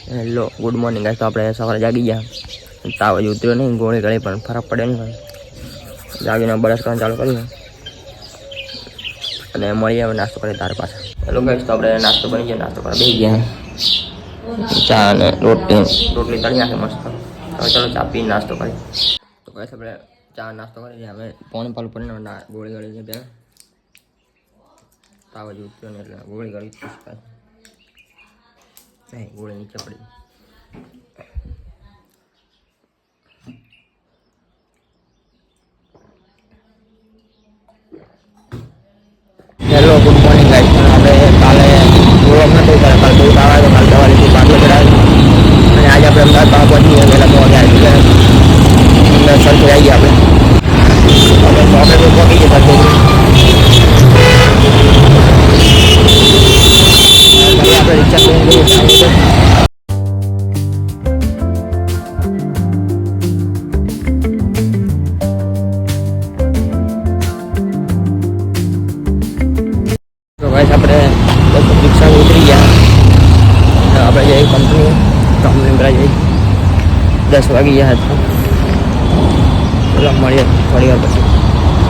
Hello good morning guys. તો આપણે સવારે જાગી ગયા, તાવ જ ઉતર્યો નહીં, ગોળી ગળી પણ ફરક પડે નહીં. જાગીને બ્રશ કરવાનું ચાલુ કર્યું અને મળીએ હવે નાસ્તો કરીએ તાર પાછા. હેલો ગાઈસ, તો આપણે નાસ્તો કરી ગયા, નાસ્તો કરવા બેસી ગયા. ચા અને રોટલી તળી નાખી મસ્ત. હવે ચાલો ચા પીને નાસ્તો કરીએ. તો ગાઈસ આપણે ચા નાસ્તો કરી ગયા. હવે પોણે પાલું પડીને ગોળી ગળી છે પહેલાં તાવ જ ઉતર્યો ને એટલે ગોળી ગળી નહીં, ગોળી નીચે પડી. Hello good morning guys. આપણે કાલે ગોળો નથી કરે, કાલે બહુ તાવ આવ્યો, કાલે દવા લીધી, બાટલો ચડાવી અને આજે આપણે અમદાવાદ પાસે પહોંચી ગયા. પહેલાં તો અગિયાર સરખી આવી ગયા. આપણે આપણે તો પહોંચી ગયા સરખી. આપણે રિક્ષા ટ્રેન જઈએ આપણે રિક્ષા ઉતરી ગયા. આપણે જઈએ કંપની જઈ 10 વાગી ગયા હતા. મળીએ થોડી વાર પછી.